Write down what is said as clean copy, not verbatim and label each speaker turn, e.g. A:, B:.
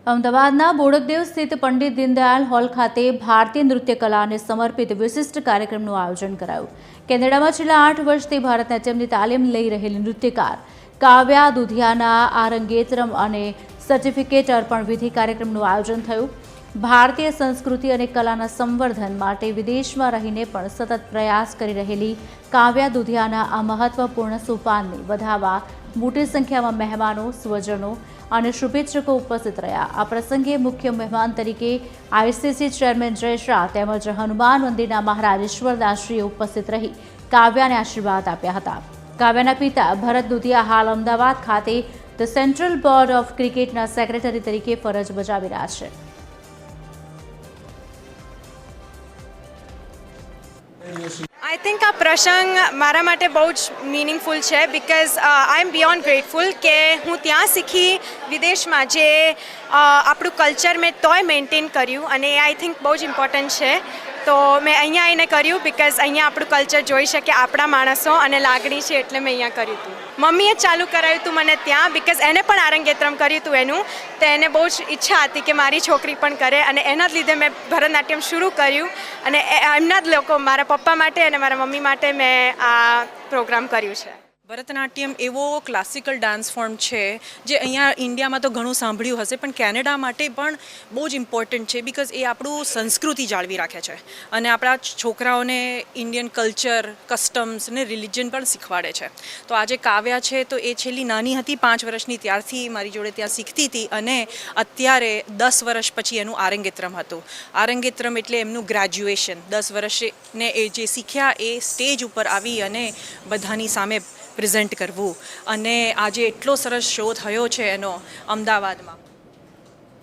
A: અમદાવાદના બોડકદેવ સ્થિત પંડિત દીનદયાળ હોલ ખાતે ભારતીય નૃત્ય કલાને સમર્પિત વિશિષ્ટ કાર્યક્રમનું આયોજન કરાયું. કેનેડામાં છેલ્લા 8 વર્ષથી ભારતનાટ્યમની તાલીમ લઈ રહેલી નૃત્યકાર કાવ્યા દુધિયાના આરંગેત્રમ અને સર્ટિફિકેટ અર્પણ વિધિ કાર્યક્રમનું આયોજન થયું. ભારતીય સંસ્કૃતિ અને કલાના સંવર્ધન માટે વિદેશમાં રહીને પણ સતત પ્રયાસ કરી રહેલી કાવ્યા દુધિયાના આ મહત્વપૂર્ણ સોપાનને વધાવવા મોટી સંખ્યામાં મહેમાનો, સ્વજનો અને શુભેચ્છકો ઉપસ્થિત રહ્યા. આ પ્રસંગે મુખ્ય મહેમાન તરીકે આઈસીસી ચેરમેન જય શાહ તેમજ હનુમાન મંદિરના મહારાજ ઈશ્વરદાસજીએ ઉપસ્થિત રહી કાવ્યાને આશીર્વાદ આપ્યા હતા. કાવ્યાના પિતા ભરત દુધિયા હાલ અમદાવાદ ખાતે ધ સેન્ટ્રલ બોર્ડ ઓફ ક્રિકેટના સેક્રેટરી તરીકે ફરજ બજાવી રહ્યા છે.
B: આઈ થિંક આ પ્રસંગ મારા માટે બહુ જ મિનિંગફુલ છે because I am beyond grateful કે હું ત્યાં શીખી વિદેશમાં જે આપણું કલ્ચર મેં તોય મેન્ટેન કર્યું અને એ આઈ થિંક બહુ જ ઇમ્પોર્ટન્ટ છે. તો મેં અહીંયા આવીને કર્યું બિકોઝ અહીંયા આપણું કલ્ચર જોઈ શકે આપણા માણસો અને લાગણી છે એટલે મેં અહીંયા કર્યું હતું. મમ્મીએ ચાલુ કરાવ્યું હતું મને ત્યાં બિકોઝ એને પણ આરંગેત્રમ કર્યું હતું એનું, તો એને બહુ જ ઈચ્છા હતી કે મારી છોકરી પણ કરે અને એના જ લીધે મેં ભરતનાટ્યમ શરૂ કર્યું અને એમના જ લોકો મારા પપ્પા માટે અને મારા મમ્મી માટે મેં આ પ્રોગ્રામ કર્યું છે.
C: ભરતનાટ્યમ એવો ક્લાસિકલ ડાન્સ ફોર્મ છે જે અહીંયા ઇન્ડિયામાં તો ઘણું સાંભળ્યું હશે પણ કેનેડા માટે પણ બહુ જ ઇમ્પોર્ટન્ટ છે બિકોઝ એ આપણું સંસ્કૃતિ જાળવી રાખે છે અને આપણા છોકરાઓને ઇન્ડિયન કલ્ચર, કસ્ટમ્સ ને રિલિજન પણ શીખવાડે છે. તો આજે કાવ્યા છે તો એ છેલ્લી નાની હતી 5 વર્ષની ત્યારથી મારી જોડે ત્યાં શીખતી હતી અને અત્યારે 10 વર્ષ પછી એનું આરંગેત્રમ હતું. આરંગેત્રમ એટલે એમનું ગ્રેજ્યુએશન. 10 વર્ષને એ જે શીખ્યા એ સ્ટેજ ઉપર આવી અને બધાની સામે પ્રેઝન્ટ કરવું અને આજે એટલો સરસ શો થયો છે એનો અમદાવાદમાં.